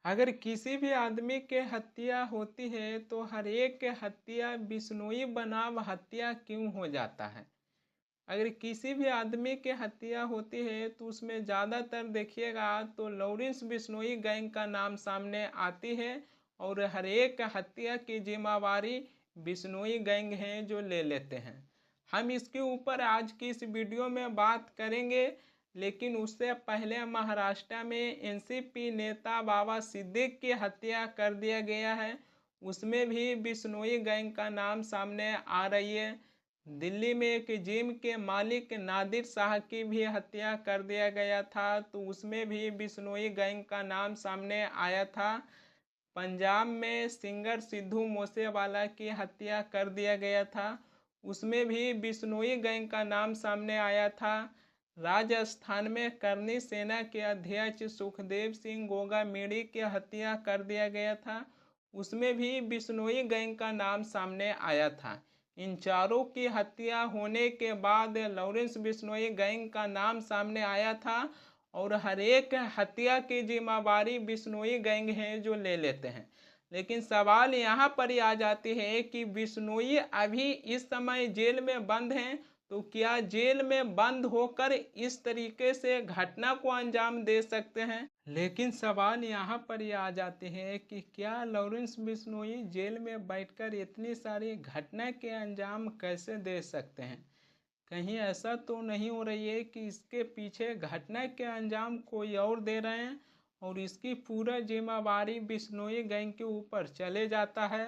अगर किसी भी आदमी के हत्या होती है तो हर एक के हत्या बिश्नोई बनाम हत्या क्यों हो जाता है। अगर किसी भी आदमी के हत्या होती है तो उसमें ज़्यादातर देखिएगा तो लॉरेंस बिश्नोई गैंग का नाम सामने आती है और हर एक हत्या की जिम्मेवारी बिश्नोई गैंग है जो ले लेते हैं। हम इसके ऊपर आज की इस वीडियो में बात करेंगे, लेकिन उससे पहले महाराष्ट्र में एनसीपी नेता बाबा सिद्दीकी की हत्या कर दिया गया है, उसमें भी बिश्नोई गैंग का नाम सामने आ रही है। दिल्ली में एक जिम के मालिक नादिर शाह की भी हत्या कर दिया गया था, तो उसमें भी बिश्नोई गैंग का नाम सामने आया था। पंजाब में सिंगर सिद्धू मूसेवाला की हत्या कर दिया गया था, उसमें भी बिश्नोई गैंग का नाम सामने आया था। राजस्थान में करनी सेना के अध्यक्ष सुखदेव सिंह गोगामेड़ी की हत्या कर दिया गया था, उसमें भी बिश्नोई गैंग का नाम सामने आया था। इन चारों की हत्या होने के बाद लॉरेंस बिश्नोई गैंग का नाम सामने आया था और हर एक हत्या की जिम्मेवारी बिश्नोई गैंग है जो ले लेते हैं। लेकिन सवाल यहाँ पर ही आ जाती है कि बिश्नोई अभी इस समय जेल में बंद हैं, तो क्या जेल में बंद होकर इस तरीके से घटना को अंजाम दे सकते हैं। लेकिन सवाल यहाँ पर यह आ जाते हैं कि क्या लॉरेंस बिश्नोई जेल में बैठकर इतनी सारी घटना के अंजाम कैसे दे सकते हैं। कहीं ऐसा तो नहीं हो रही है कि इसके पीछे घटना के अंजाम कोई और दे रहे हैं और इसकी पूरा जिम्मेवारी बिश्नोई गैंग के ऊपर चले जाता है।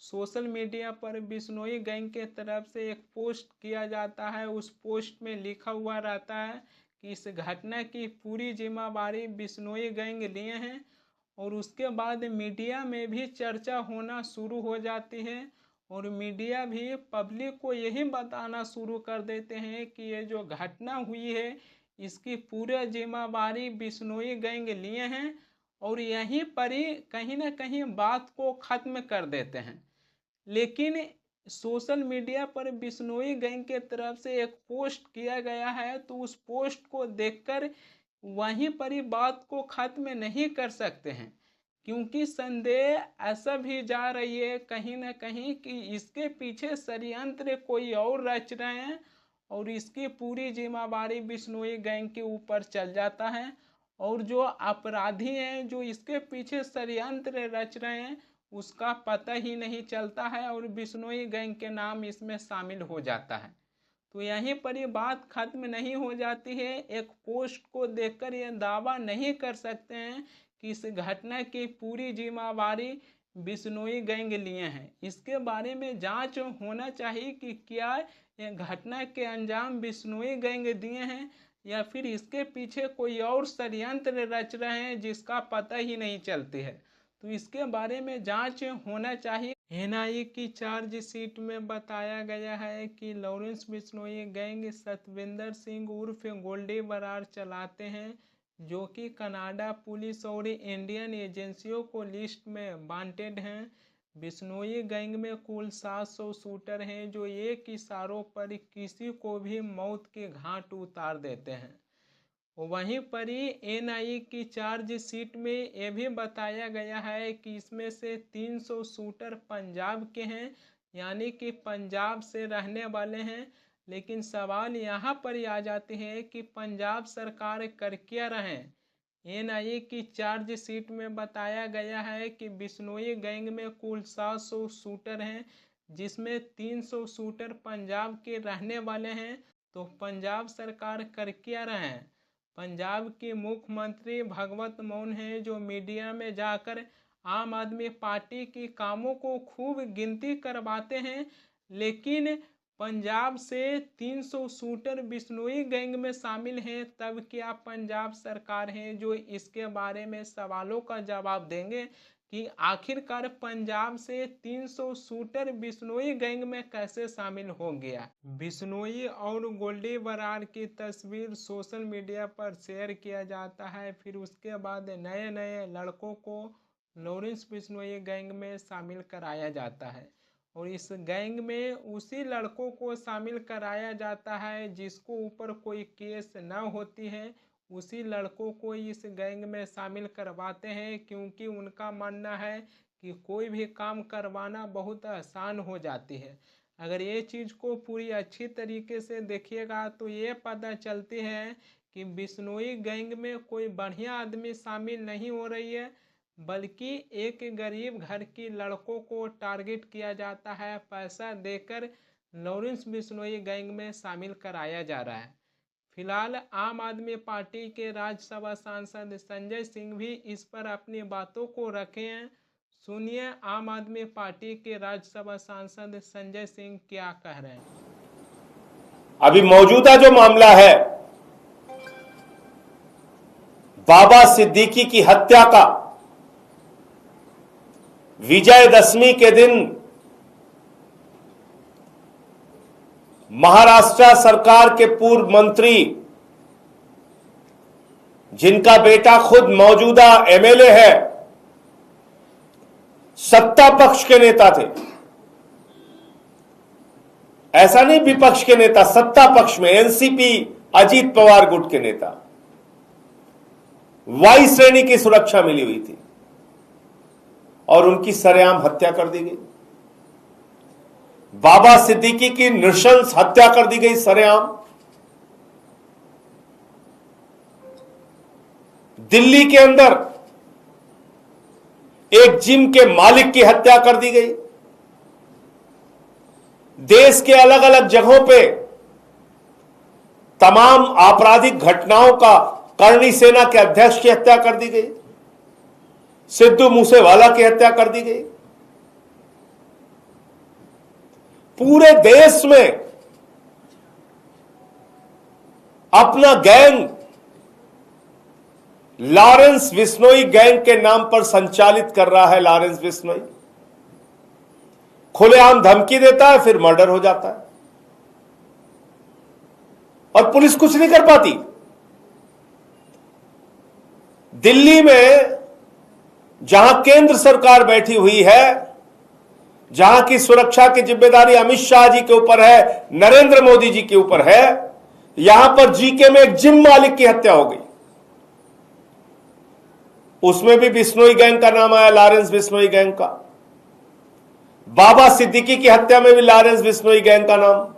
सोशल मीडिया पर बिश्नोई गैंग के तरफ से एक पोस्ट किया जाता है, उस पोस्ट में लिखा हुआ रहता है कि इस घटना की पूरी जिम्मेवारी बिश्नोई गैंग लिए हैं और उसके बाद मीडिया में भी चर्चा होना शुरू हो जाती है और मीडिया भी पब्लिक को यही बताना शुरू कर देते हैं कि ये जो घटना हुई है इसकी पूरा जिम्मेवारी बिश्नोई गैंग लिए हैं और यहीं पर ही कहीं ना कहीं बात को ख़त्म कर देते हैं। लेकिन सोशल मीडिया पर बिश्नोई गैंग के तरफ से एक पोस्ट किया गया है, तो उस पोस्ट को देखकर वहीं पर ही बात को ख़त्म नहीं कर सकते हैं, क्योंकि संदेह ऐसा भी जा रही है कहीं ना कहीं कि इसके पीछे षड्यंत्र कोई और रच रहे हैं और इसकी पूरी जिम्मेवारी बिश्नोई गैंग के ऊपर चल जाता है और जो अपराधी हैं जो इसके पीछे षड्यंत्र रच रहे हैं उसका पता ही नहीं चलता है और बिश्नोई गैंग के नाम इसमें शामिल हो जाता है। तो यहीं पर ये बात खत्म नहीं हो जाती है। एक पोस्ट को देखकर ये दावा नहीं कर सकते हैं कि इस घटना की पूरी जिम्मेवारी बिश्नोई गैंग लिए हैं। इसके बारे में जांच होना चाहिए कि क्या ये घटना के अंजाम बिश्नोई गैंग दिए हैं या फिर इसके पीछे कोई और षड्यंत्र रच रहे हैं जिसका पता ही नहीं चलती है। तो इसके बारे में जांच होना चाहिए। एनआईए की चार्जशीट में बताया गया है कि लॉरेंस बिश्नोई गैंग सतविंदर सिंह उर्फ गोल्डी बरार चलाते हैं, जो कि कनाडा पुलिस और इंडियन एजेंसियों को लिस्ट में वांटेड हैं। बिश्नोई गैंग में कुल 700 शूटर हैं जो एक इशारों पर किसी को भी मौत के घाट उतार देते हैं। वहीं पर ही एनआईए की चार्जशीट में यह भी बताया गया है कि इसमें से 300 शूटर पंजाब के हैं, यानी कि पंजाब से रहने वाले हैं। लेकिन सवाल यहाँ पर ही आ जाते हैं कि पंजाब सरकार कर क्या रहे। एनआईए की चार्जशीट में बताया गया है कि बिश्नोई गैंग में कुल 700 शूटर हैं, जिसमें 300 शूटर पंजाब के रहने वाले हैं। तो पंजाब सरकार कर क्या रहे हैं। पंजाब के मुख्यमंत्री भगवंत मान हैं जो मीडिया में जाकर आम आदमी पार्टी के कामों को खूब गिनती करवाते हैं, लेकिन पंजाब से 300 शूटर बिश्नोई गैंग में शामिल हैं, तब क्या पंजाब सरकार है जो इसके बारे में सवालों का जवाब देंगे कि आखिरकार पंजाब से 300 शूटर बिश्नोई गैंग में कैसे शामिल हो गया। बिश्नोई और गोल्डी बरार की तस्वीर सोशल मीडिया पर शेयर किया जाता है, फिर उसके बाद नए नए लड़कों को लॉरेंस बिश्नोई गैंग में शामिल कराया जाता है और इस गैंग में उसी लड़कों को शामिल कराया जाता है जिसको ऊपर कोई केस न होती है, उसी लड़कों को इस गैंग में शामिल करवाते हैं, क्योंकि उनका मानना है कि कोई भी काम करवाना बहुत आसान हो जाती है। अगर ये चीज़ को पूरी अच्छी तरीके से देखिएगा तो ये पता चलती है कि बिश्नोई गैंग में कोई बढ़िया आदमी शामिल नहीं हो रही है, बल्कि एक गरीब घर की लड़कों को टारगेट किया जाता है, पैसा देकर लॉरेंस बिश्नोई गैंग में शामिल कराया जा रहा है। फिलहाल आम आदमी पार्टी के राज्यसभा सांसद संजय सिंह भी इस पर अपनी बातों को रखे हैं। सुनिए आम आदमी पार्टी के राज्यसभा सांसद संजय सिंह क्या कह रहे हैं। अभी मौजूदा जो मामला है बाबा सिद्दीकी की हत्या का, विजयदशमी के दिन महाराष्ट्र सरकार के पूर्व मंत्री, जिनका बेटा खुद मौजूदा एमएलए है, सत्ता पक्ष के नेता थे, ऐसा नहीं विपक्ष के नेता, सत्ता पक्ष में एनसीपी अजीत पवार गुट के नेता, वाई श्रेणी की सुरक्षा मिली हुई थी और उनकी सरेआम हत्या कर दी गई। बाबा सिद्दीकी की नृशंस हत्या कर दी गई सरेआम। दिल्ली के अंदर एक जिम के मालिक की हत्या कर दी गई। देश के अलग अलग जगहों पे तमाम आपराधिक घटनाओं का करणी सेना के अध्यक्ष की हत्या कर दी गई। सिद्धू मूसेवाला की हत्या कर दी गई। पूरे देश में अपना गैंग लॉरेंस बिश्नोई गैंग के नाम पर संचालित कर रहा है। लॉरेंस बिश्नोई खुलेआम धमकी देता है, फिर मर्डर हो जाता है और पुलिस कुछ नहीं कर पाती। दिल्ली में जहां केंद्र सरकार बैठी हुई है, जहां की सुरक्षा की जिम्मेदारी अमित शाह जी के ऊपर है, नरेंद्र मोदी जी के ऊपर है, यहां पर जीके में एक जिम मालिक की हत्या हो गई। उसमें भी बिश्नोई गैंग का नाम आया, लॉरेंस बिश्नोई गैंग का। बाबा सिद्दीकी की हत्या में भी लॉरेंस बिश्नोई गैंग का नाम।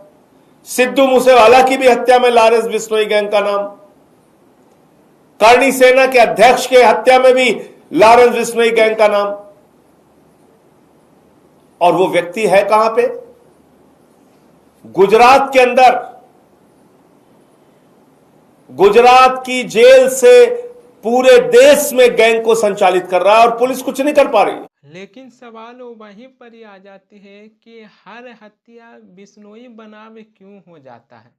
सिद्धू मूसेवाला की भी हत्या में लॉरेंस बिश्नोई गैंग का नाम। करणी सेना के अध्यक्ष के हत्या में भी लॉरेंस बिश्नोई गैंग का नाम। और वो व्यक्ति है कहां पे? गुजरात के अंदर। गुजरात की जेल से पूरे देश में गैंग को संचालित कर रहा है और पुलिस कुछ नहीं कर पा रही। लेकिन सवाल वहीं पर ही आ जाती है कि हर हत्या बिश्नोई बनाम क्यों हो जाता है।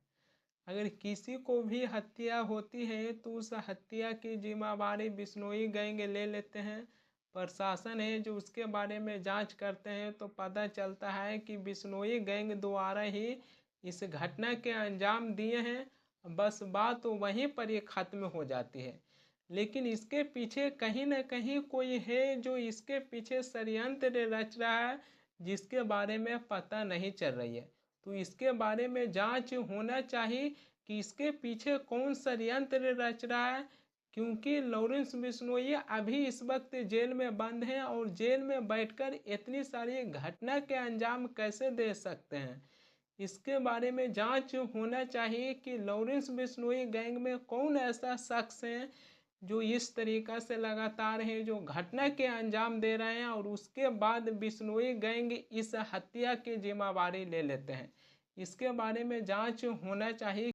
अगर किसी को भी हत्या होती है तो उस हत्या की जिम्मेदारी बिश्नोई गैंग ले लेते हैं। प्रशासन है जो उसके बारे में जांच करते हैं तो पता चलता है कि बिश्नोई गैंग द्वारा ही इस घटना के अंजाम दिए हैं। बस बात तो वहीं पर ही खत्म हो जाती है। लेकिन इसके पीछे कहीं ना कहीं कोई है जो इसके पीछे षड्यंत्र रच रहा है, जिसके बारे में पता नहीं चल रही है। तो इसके बारे में जांच होना चाहिए कि इसके पीछे कौन षड्यंत्र रच रहा है, क्योंकि लॉरेंस बिश्नोई अभी इस वक्त जेल में बंद हैं और जेल में बैठकर इतनी सारी घटना के अंजाम कैसे दे सकते हैं। इसके बारे में जांच होना चाहिए कि लॉरेंस बिश्नोई गैंग में कौन ऐसा शख्स है जो इस तरीक़ा से लगातार है जो घटना के अंजाम दे रहे हैं और उसके बाद बिश्नोई गैंग इस हत्या की जिम्मेदारी ले लेते हैं। इसके बारे में जांच होना चाहिए।